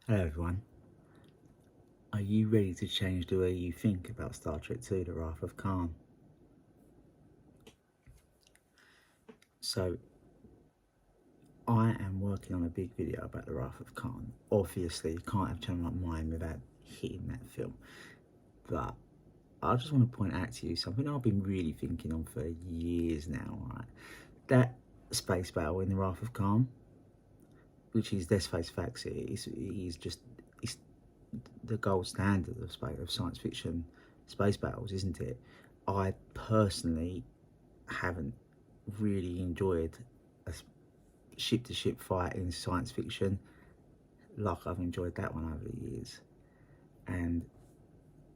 Hello everyone. Are you ready to change the way you think about Star Trek II, The Wrath of Khan? So, I am working on a big video about The Wrath of Khan. Obviously, you can't have a channel like mine without hitting that film. But I just want to point out to you something I've been really thinking on for years now, right? That space battle in The Wrath of Khan, which is, let's face facts, it's the gold standard of science fiction space battles, isn't it? I personally haven't really enjoyed a ship-to-ship fight in science fiction like I've enjoyed that one over the years, and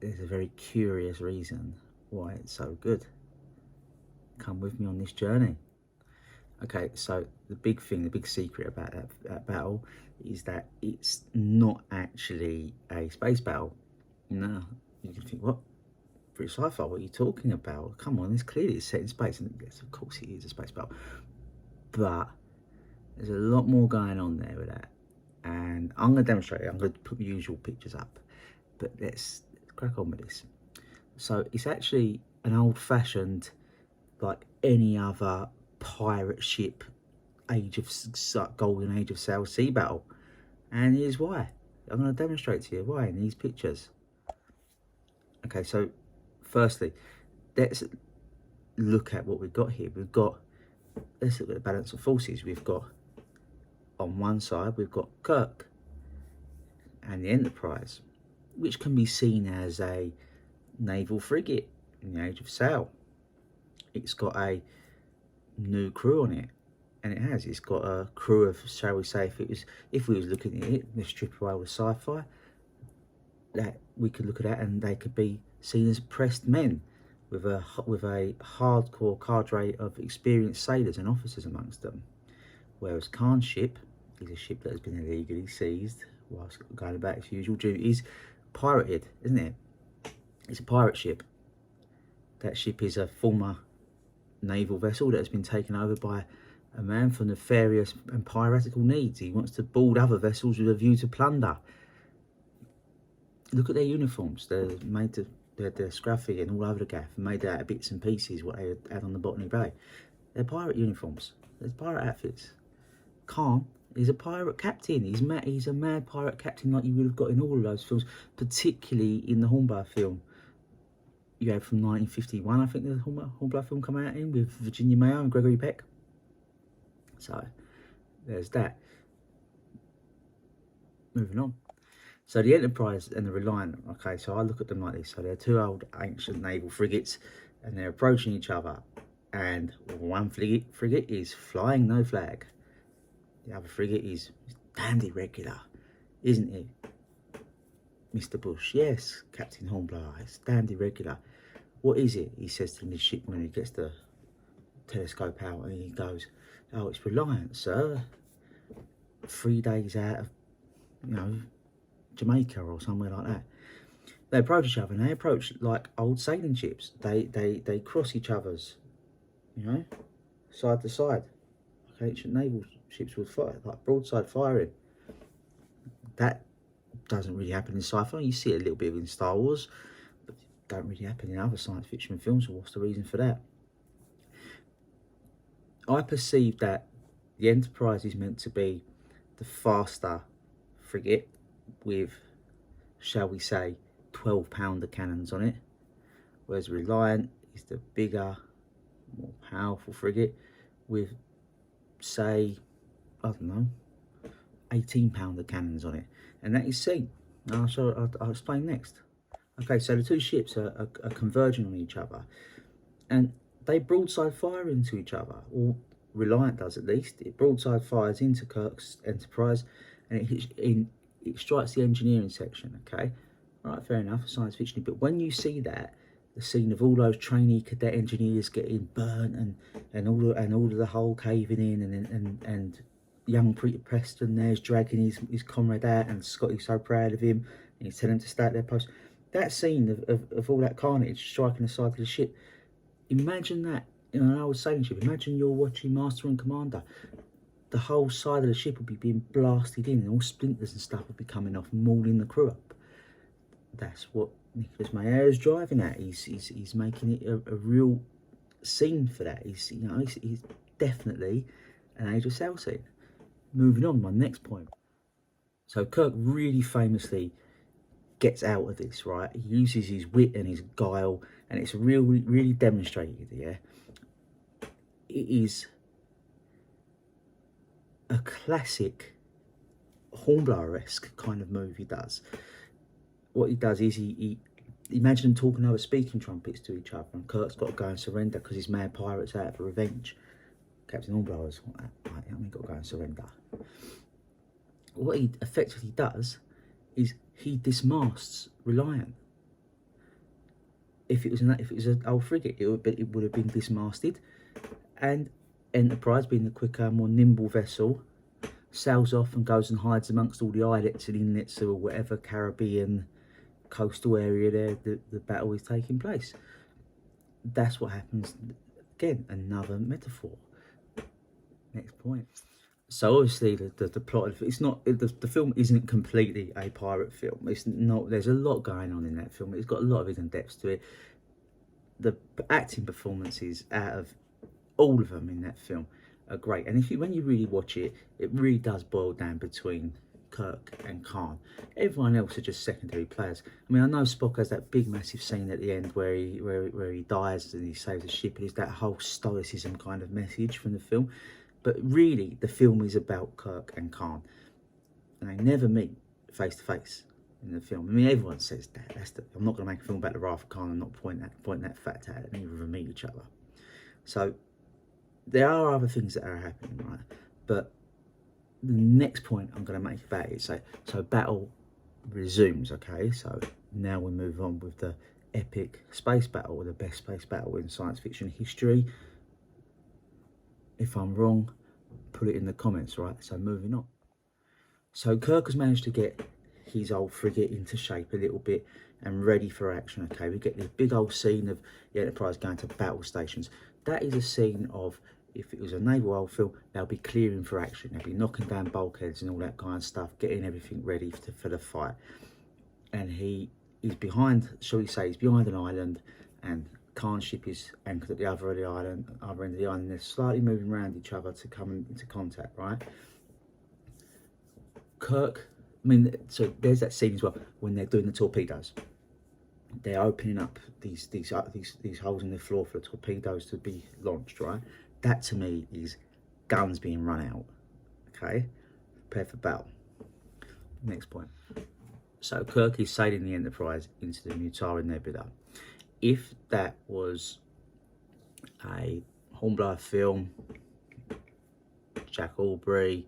there's a very curious reason why it's so good. Come with me on this journey. Okay, so the big secret about that battle is that it's not actually a space battle. No, you can think, what? British Sci-Fi, what are you talking about? Come on, it's clearly set in space, and yes, of course it is a space battle. But there's a lot more going on there with that, and I'm going to demonstrate it. I'm going to put the usual pictures up, but let's crack on with this. So it's actually an old-fashioned, like any other pirate ship, golden age of sail sea battle, and here's why. I'm going to demonstrate to you why in these pictures. Okay, so firstly, let's look at what we've got here. Let's look at the balance of forces. We've got, on one side, we've got Kirk and the Enterprise, which can be seen as a naval frigate in the age of sail. It's got a new crew on it, and it's got a crew of, shall we say, if we was looking at it, let's strip away with Sci-Fi, that we could look at that and they could be seen as pressed men with a hardcore cadre of experienced sailors and officers amongst them. Whereas Khan's ship is a ship that has been illegally seized whilst going about its usual duties, pirated, isn't it? It's a pirate ship. That ship is a former naval vessel that has been taken over by a man for nefarious and piratical needs. He wants to board other vessels with a view to plunder. Look at their uniforms. They're made to, they're scruffy and all over the gaff, and made out of bits and pieces what they had on the Botany Bay. They're pirate uniforms. They're pirate outfits. Khan is a pirate captain. He's a mad pirate captain like you would have got in all of those films, particularly in the Hornblower film. You had from 1951, I think the Hornblower film come out in, with Virginia Mayo and Gregory Peck. So there's that. Moving on. So the Enterprise and the Reliant, okay, so I look at them like this. So they're two old ancient naval frigates, and they're approaching each other. And one frigate is flying no flag. The other frigate is damned irregular, isn't it, Mr. Bush? Yes, Captain Hornblower, it's damned irregular. What is it? He says to the midshipman when he gets the telescope out, and he goes, oh, it's Reliant, sir. 3 days out of, Jamaica or somewhere like that. They approach each other, and they approach like old sailing ships. They cross each other's, side to side. Like ancient naval ships would fire, like broadside firing. That doesn't really happen in sci-fi. You see it a little bit in Star Wars, but it don't really happen in other science fiction films. So what's the reason for that? I perceive that the Enterprise is meant to be the faster frigate with, shall we say, 12-pounder cannons on it, whereas Reliant is the bigger, more powerful frigate with, say, I don't know, 18-pounder cannons on it, and that is seen. I'll explain next. Okay, so the two ships are converging on each other, and they broadside fire into each other, or Reliant does at least. It broadside fires into Kirk's Enterprise, and it strikes the engineering section. Okay, right, fair enough, science fiction. But when you see that, the scene of all those trainee cadet engineers getting burnt, and all of the hull caving in, and young Preston there's dragging his comrade out, and Scotty's so proud of him, and he's telling him to stay at their post. That scene of all that carnage striking the side of the ship, imagine that in an old sailing ship. Imagine you're watching Master and Commander. the whole side of the ship will be being blasted in, and all splinters and stuff will be coming off, mauling the crew up. That's what Nicholas Mayer is driving at. He's making it a real scene for that. He's definitely an Age of Sail scene. Moving on, my next point. So Kirk really famously gets out of this, right? He uses his wit and his guile, and it's really demonstrated. Yeah, it is a classic Hornblower-esque kind of move he does. What he does is he imagine them talking over speaking trumpets to each other, and Kirk's got to go and surrender because his mad pirate's out for revenge. Captain Hornblower's right, I've got to go and surrender. What he effectively does is he dismasts Reliant. If it was an old frigate, it would have been dismasted, and Enterprise, being the quicker, more nimble vessel, sails off and goes and hides amongst all the islets and inlets or whatever Caribbean coastal area there the battle is taking place. That's what happens. Again, another metaphor. Next point. So obviously the plot of it's not the film isn't completely a pirate film. It's not. There's a lot going on in that film. It's got a lot of hidden depths to it. The acting performances out of all of them in that film are great, and when you really watch it, it really does boil down between Kirk and Khan. Everyone else are just secondary players. I mean, I know Spock has that big massive scene at the end where he dies and he saves the ship, and it's that whole stoicism kind of message from the film. But really, the film is about Kirk and Khan, and they never meet face to face in the film. I mean, everyone says that. I'm not going to make a film about the Wrath of Khan and not point that fact out. Neither of them meet each other. So there are other things that are happening, right? But the next point I'm going to make about it, so battle resumes. Okay, so now we move on with the epic space battle, or the best space battle in science fiction history. If I'm wrong, put it in the comments, right? So moving on. So Kirk has managed to get his old frigate into shape a little bit and ready for action. Okay, we get this big old scene of the Enterprise going to battle stations. That is a scene of, if it was a naval old film, they'll be clearing for action. They'll be knocking down bulkheads and all that kind of stuff, getting everything ready for the fight. And he's behind, shall we say, he's behind an island, and Khan's ship is anchored at the other end of the island. They're slightly moving around each other to come into contact, right? Kirk, I mean, so there's that scene as well when they're doing the torpedoes. They're opening up these holes in the floor for the torpedoes to be launched, right? That to me is guns being run out. Okay, prepare for battle. Next point. So Kirk is sailing the Enterprise into the Mutara Nebula. If that was a Hornblower film, Jack Aubrey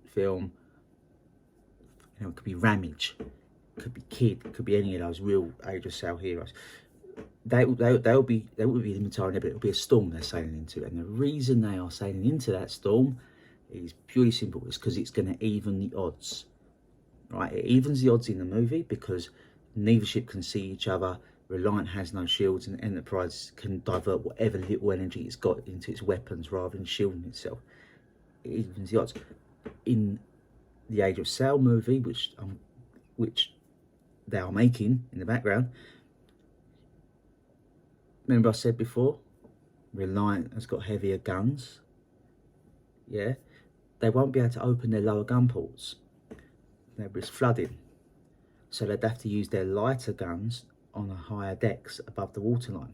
film, you know, it could be Ramage, could be Kydd, could be any of those real Age of Sail heroes. They would be the Mutara Nebula. It would be a storm they're sailing into, and the reason they are sailing into that storm is purely simple. It's because it's going to even the odds, right? It evens the odds in the movie because neither ship can see each other. Reliant has no shields, and Enterprise can divert whatever little energy it's got into its weapons rather than shielding itself. It evens the odds. In the Age of Sail movie, which they are making in the background, remember I said before, Reliant has got heavier guns. Yeah, they won't be able to open their lower gun ports. They'll risk flooding. So they'd have to use their lighter guns on the higher decks above the waterline.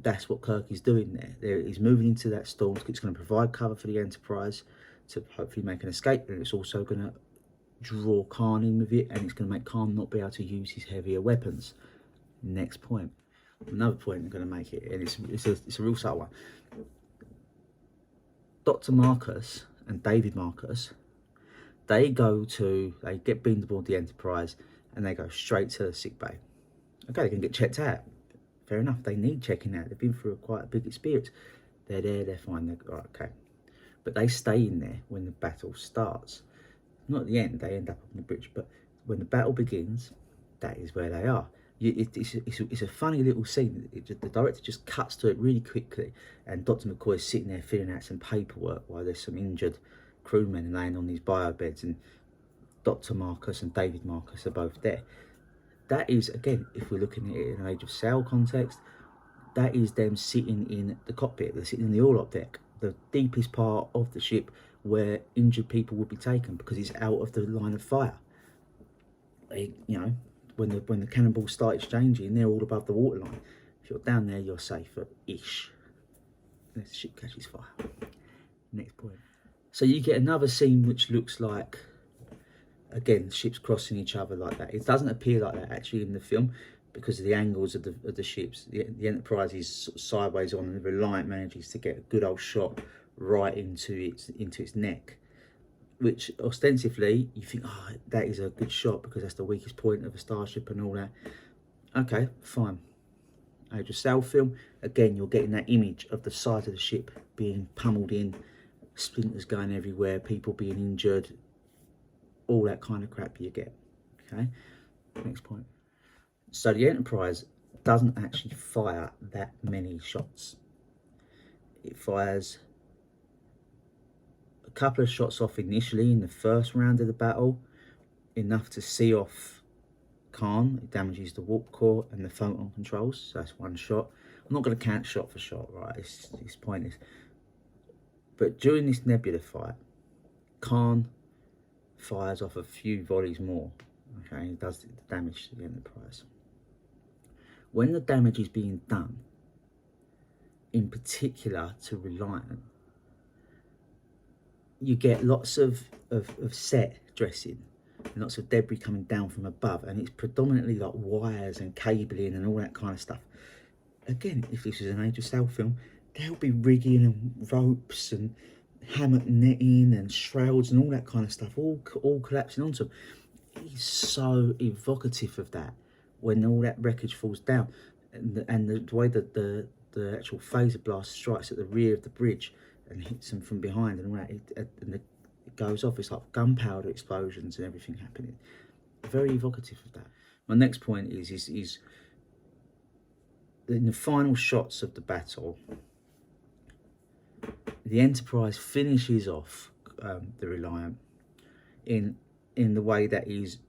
That's what Kirk is doing there. He's moving into that storm. It's going to provide cover for the Enterprise to hopefully make an escape, and it's also going to draw Khan in with it, and it's going to make Khan not be able to use his heavier weapons. Next point. Another point I'm going to make it, and it's a real subtle one. Dr. Marcus and David Marcus, they get beamed aboard the Enterprise, and they go straight to the sick bay. Okay, they can get checked out. Fair enough, they need checking out. They've been through quite a big experience. They're there, they're fine, they're all right, okay. But they stay in there when the battle starts. Not at the end, they end up on the bridge, but when the battle begins, that is where they are. It's a funny little scene. The director just cuts to it really quickly, and Dr. McCoy is sitting there filling out some paperwork while there's some injured crewmen laying on these bio beds, and Dr. Marcus and David Marcus are both there. That is, again, if we're looking at it in an Age of Sail context, that is them sitting in the cockpit. They're sitting in the orlop deck, the deepest part of the ship where injured people would be taken because it's out of the line of fire. You know, when the cannonballs start exchanging, they're all above the waterline. If you're down there, you're safer-ish. Unless the ship catches fire. Next point. So you get another scene which looks like, again, ships crossing each other like that. It doesn't appear like that actually in the film because of the angles of the ships. The Enterprise is sort of sideways on, and the Reliant manages to get a good old shot right into its neck, which ostensibly you think, oh, that is a good shot because that's the weakest point of a starship and all that. Okay, fine. Age of Sail film, again, you're getting that image of the side of the ship being pummeled in, splinters going everywhere, people being injured, all that kind of crap you get. Okay, next point. So the Enterprise doesn't actually fire that many shots. It fires a couple of shots off initially in the first round of the battle, enough to see off Khan. It damages the warp core and the photon controls, so that's one shot. I'm not going to count shot for shot, right? It's pointless. But during this nebula fight, Khan fires off a few volleys more. Okay, he does the damage to the Enterprise. When the damage is being done, in particular to Reliant, you get lots of set dressing and lots of debris coming down from above, and it's predominantly like wires and cabling and all that kind of stuff. Again, if this is an Age of Sail film, there'll be rigging and ropes and hammock netting and shrouds and all that kind of stuff all collapsing onto them. It's so evocative of that when all that wreckage falls down, and the way that the actual phaser blast strikes at the rear of the bridge and hits them from behind and all that, it goes off. It's like gunpowder explosions and everything happening. Very evocative of that. My next point is in the final shots of the battle, the Enterprise finishes off the Reliant in the way that is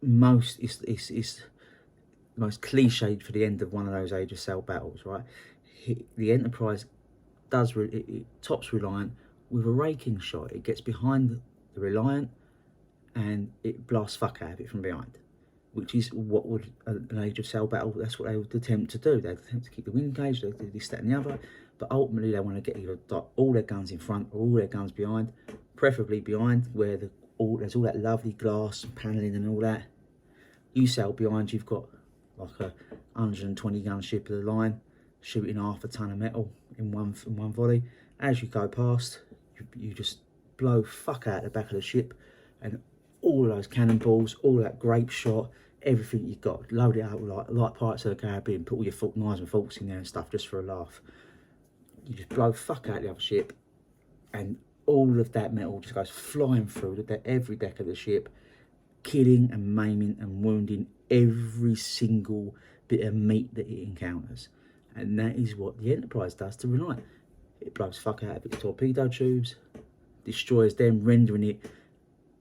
most cliched for the end of one of those Age of Sail battles, right? The Enterprise it tops Reliant with a raking shot. It gets behind the Reliant and it blasts fuck out of it from behind, which is what would an Age of Sail battle, that's what they would attempt to do. They'd attempt to keep the wind cage, they'd do this, that and the other, but ultimately they want to get either all their guns in front or all their guns behind, preferably behind where there's all that lovely glass and panelling and all that. You sail behind, you've got like a 120 gun ship of the line shooting half a ton of metal in one volley. As you go past, you just blow fuck out the back of the ship, and all of those cannonballs, all that grape shot, everything you got, load it out like Pirates of the Caribbean, put all your knives and forks in there and stuff just for a laugh. You just blow fuck out the other ship, and all of that metal just goes flying through every deck of the ship, killing and maiming and wounding every single bit of meat that it encounters. And that is what the Enterprise does to Reliant. It blows fuck out of its torpedo tubes, destroys them, rendering it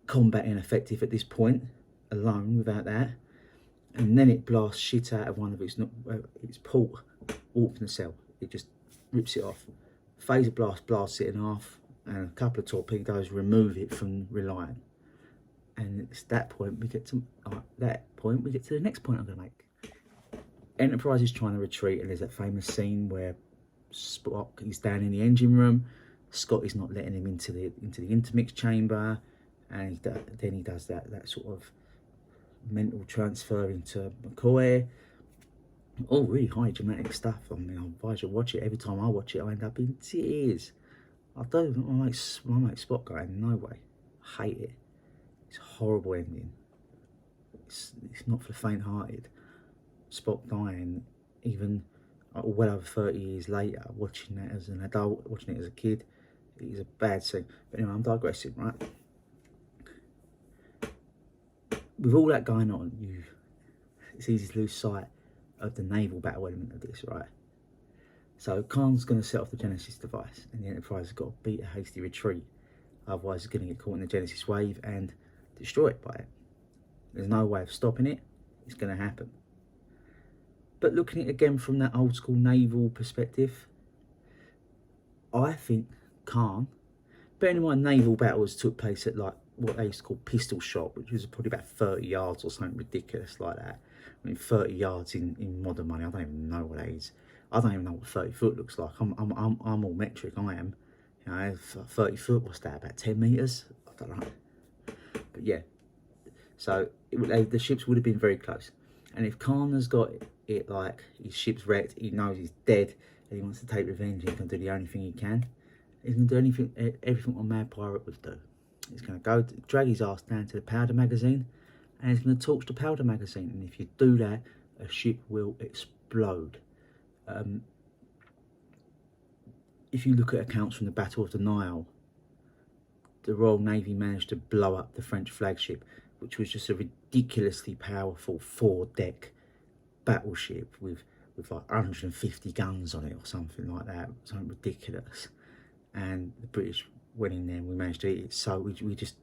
combat ineffective at this point alone without that. And then it blasts shit out of one of its port warp nacelle. It just rips it off. Phaser blast blasts it in half, and a couple of torpedoes remove it from Reliant. And it's that point we get to the next point I'm going to make. Enterprise is trying to retreat, and there's that famous scene where Spock is down in the engine room. Scott is not letting him into the intermix chamber, and then he does that sort of mental transfer into McCoy. All really high dramatic stuff. I mean, I advise you to watch it. Every time I watch it, I end up in tears. I make Spock going, no way. I hate it. It's a horrible ending. It's not for the faint-hearted. Spock dying, even well over 30 years later, watching that as an adult, watching it as a kid, it is a bad scene. But anyway, I'm digressing, right? With all that going on, it's easy to lose sight of the naval battle element of this, right? So Khan's going to set off the Genesis device, and the Enterprise has got to beat a hasty retreat. Otherwise, it's going to get caught in the Genesis wave and destroyed by it. There's no way of stopping it. It's going to happen. But looking at it again from that old school naval perspective, I think Khan, bearing in mind naval battles took place at like what they used to call pistol shot, which was probably about 30 yards or something ridiculous like that. I mean, 30 yards in modern money, I don't even know what that is. I don't even know what 30 foot looks like. I'm all metric, I am. You know, 30 foot, what's that, about 10 metres? I don't know. But yeah, so the ships would have been very close. And if Khan has got it like his ship's wrecked, he knows he's dead, and he wants to take revenge, he can do the only thing he can. He's going to do everything a mad pirate would do. He's going to go drag his ass down to the powder magazine, and he's going to torch the powder magazine. And if you do that, a ship will explode. If you look at accounts from the Battle of the Nile, the Royal Navy managed to blow up the French flagship, which was just a ridiculously powerful 4-deck battleship with like 150 guns on it or something like that, something ridiculous. And the British went in there and we managed to eat it. So we just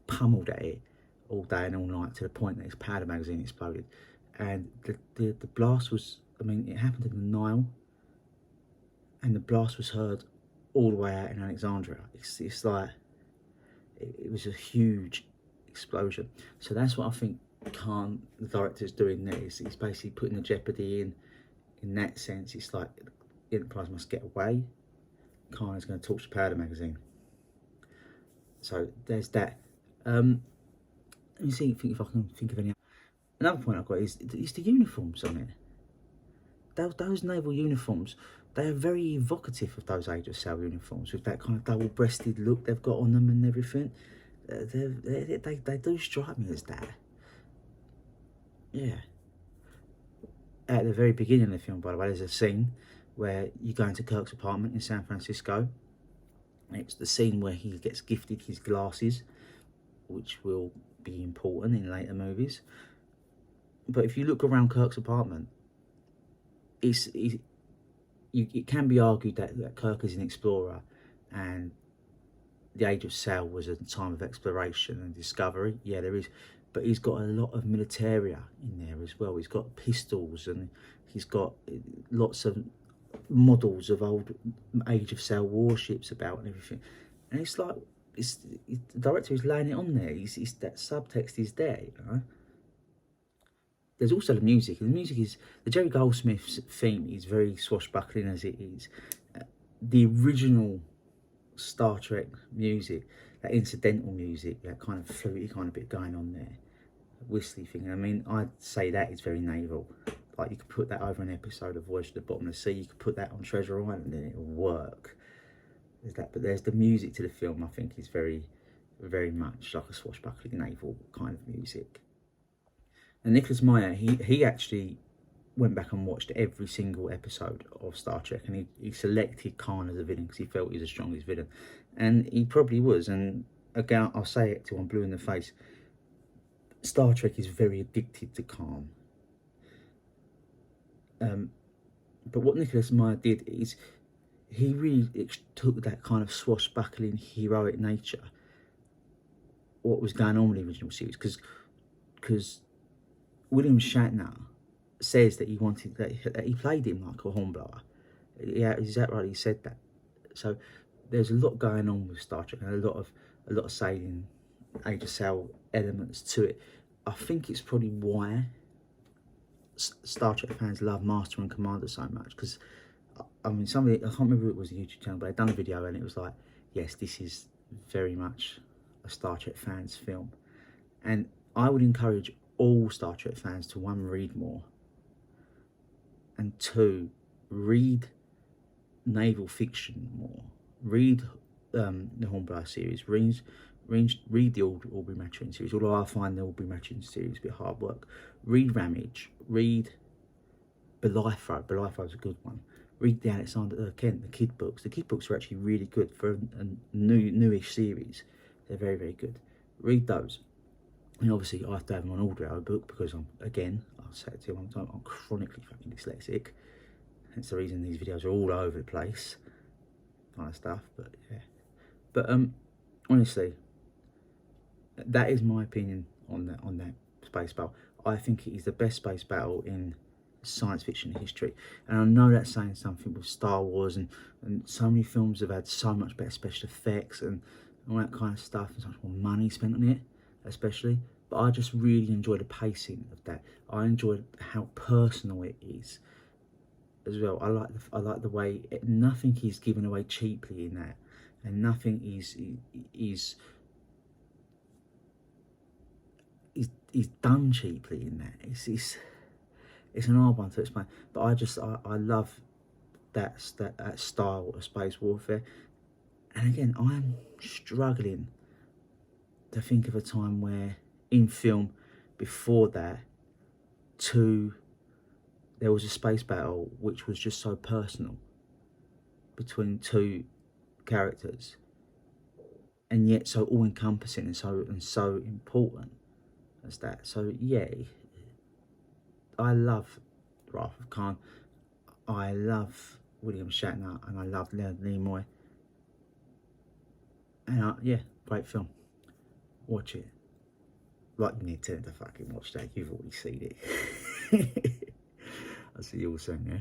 pummeled at it all day and all night to the point that its powder magazine exploded. And the blast was, I mean, it happened in the Nile, and the blast was heard all the way out in Alexandria. It's like, it was a huge explosion. So that's what I think Khan, the director, is doing there. He's basically putting the jeopardy in that sense. It's like the Enterprise must get away. Khan is going to torch the powder magazine. So there's that. Let me see if I can think of any. Another point I've got is the uniforms on it. Those naval uniforms, they are very evocative of those Age of Sail uniforms, with that kind of double-breasted look they've got on them and everything. They do strike me as that. Yeah. At the very beginning of the film, by the way, there's a scene where you go into Kirk's apartment in San Francisco. It's the scene where he gets gifted his glasses, which will be important in later movies. But if you look around Kirk's apartment, it can be argued that Kirk is an explorer, and the Age of Sail was a time of exploration and discovery. Yeah, there is, but he's got a lot of militaria in there as well. He's got pistols, and he's got lots of models of old Age of Sail warships about and everything. And it's like, the director is laying it on there. That subtext is there, you know. There's also the music, and the music is, the Jerry Goldsmith's theme is very swashbuckling as it is. The original Star Trek music, that incidental music, that kind of fluty kind of bit going on there, whistly thing, I mean, I'd say that is very naval. Like, you could put that over an episode of Voyage to the Bottom of the Sea, you could put that on Treasure Island and it'll work. There's that, but there's the music to the film, I think, is very, very much like a swashbuckling naval kind of music. And Nicholas Meyer, he actually went back and watched every single episode of Star Trek, and he selected Khan as a villain because he felt he was the strongest villain. And he probably was, and again, I'll say it till I'm blue in the face, Star Trek is very addicted to Khan. But what Nicholas Meyer did is, he really took that kind of swashbuckling, heroic nature, what was going on with the original series, because William Shatner says that he wanted that he played him like a hornblower. Yeah, is that right? He said that. So there's a lot going on with Star Trek, and a lot of sailing, Age of Sail elements to it. I think it's probably why Star Trek fans love Master and Commander so much, because I mean, I can't remember if it was a YouTube channel, but they'd done a video and it was like, yes, this is very much a Star Trek fans film. And I would encourage all Star Trek fans to, one, read more, and two, read naval fiction more. Read the Hornblower series, read the Aubrey Maturin series, although I find the Aubrey Maturin series a bit hard work. Read Ramage, read Bolitho is a good one. Read the Alexander Kent, the Kydd books. The Kydd books are actually really good for a newish series. They're very, very good. Read those. And obviously I have to have them on audio book because I'll say it to you one time, I'm chronically fucking dyslexic. That's the reason these videos are all over the place, kind of stuff. But yeah, but honestly, that is my opinion on that space battle. I think it is the best space battle in science fiction history, and I know that's saying something with Star Wars, and so many films have had so much better special effects and all that kind of stuff, and so much more money spent on it, especially. But I just really enjoy the pacing of that. I enjoy how personal it is as well. I like the way nothing is given away cheaply in that, and nothing is done cheaply in that. It's an hard one to explain, but I love that style of space warfare. And again, I'm struggling to think of a time where in film before that there was a space battle which was just so personal between two characters, and yet so all-encompassing and so important as that. So yeah, I love Wrath of Khan, I love William Shatner, and I love Leonard Nimoy. And yeah, great film. Watch it. Like, you need to fucking watch that. You've already seen it. I'll see you all soon, yeah?